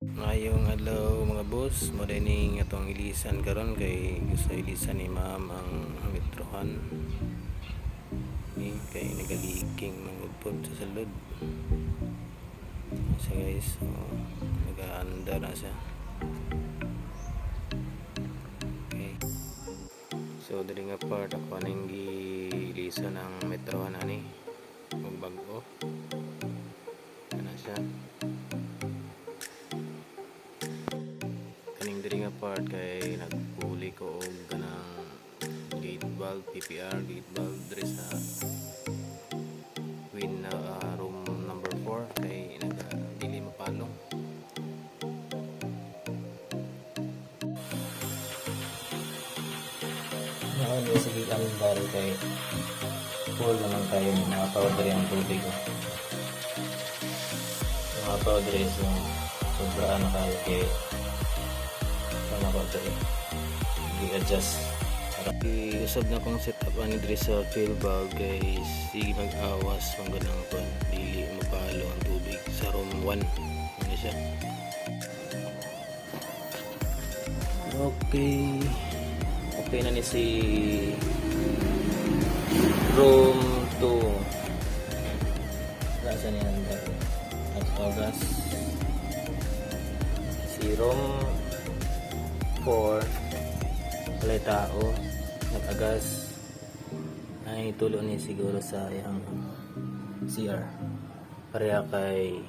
Ngayong adlaw mga boss, mo dining atong ilisan karon kay gusto ilisan ni ma'am ang metrohan. Ni kay nagaliking mangudpod sa salud. So guys, so, nag-aanda na siya. Okay. So diri nga part ako ning gilisan ang metrohan ani. Magbag-o. Kana siya. Diri nga part kay nagpuli ko og kanang gate valve, PPR gate valve diri sa win room number 4 kay dili mapalong. Ngayon sige kami baro kay full naman tayo ng mga powder ang tubig. Mga powder is sobra ano kayo kay i-adjust i-usab na kong setup ani diri sa fill valve guys. Sige mag-awas kung ganang pan dili mapalo ang tubig sa room 1 ano siya. Okay na ni si room 2 nasa niya at August si room 4 walay tao nag-agas ay tulo ni siguro sa iyang CR pareha kay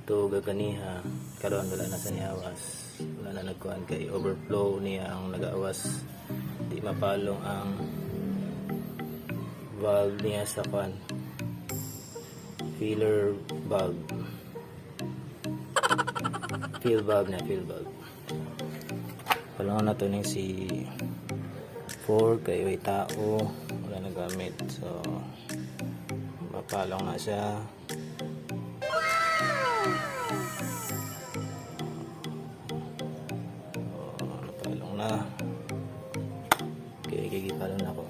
to gaganiha karon wala na sa niawas, wala na nagkuhan kay overflow niya ang nag-awas, di mapalong ang valve niya sa kwan filler valve, fill valve na fill valve. Palangan na to ng si 4 kay may tao wala nagamit, so mapalong na siya. Napalong na kay gigipalong na ako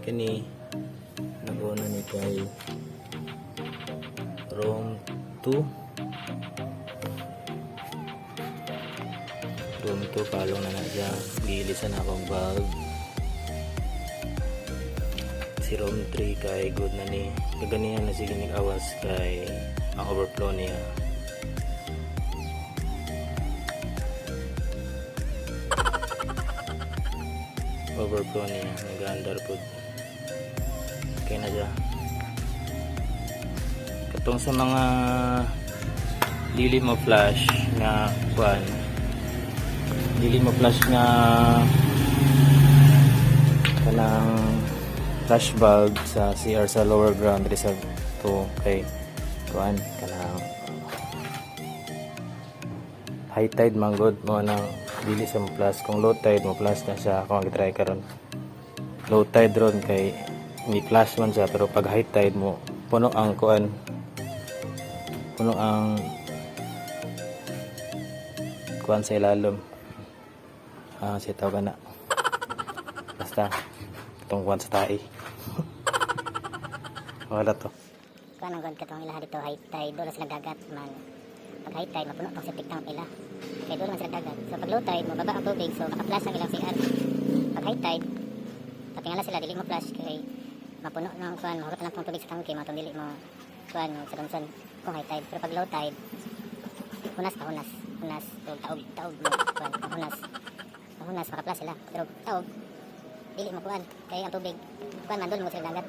kini naguna ni kay room 2 room 2 palong na siya, gilisan akong valve. Si room 3 kay good na ni kaganihan na sige nag-awas kay ang overflow niya. Overflow niya nag-under po kaya na siya katong sa mga dili mo flash nga kuan dili mo flash nga kanang flash bulb sa CR sa lower ground diri sa to kay kuan kanang high tide manggod mo nang dili sa mo flash, kung low tide mo flash na siya kung gitry karon low tide ron kay ni flash man siya pero pag high tide mo puno ang kuan puno ang kuan sa ilalom. Siya tawag na basta tungkuan sa tae wala to kuan ang god katong ila dito high tide doon sila dagat man, pag high tide mapuno tong septic tank ila kay doon man sila dagat, so pag low tide mababa ang tubig so maka-flash ang ilang CR. Pag high tide patingala sila dili mo flash kay mapuno ng kuan mahugot lang tong tubig sa tangke matong dili mo kuan sa Thompson kung high tide. Pero pag low tide hunas taog kuan hunas maka-flash sila, pero taog dili mo kuan kay ang tubig kuan mandol mo sila dagat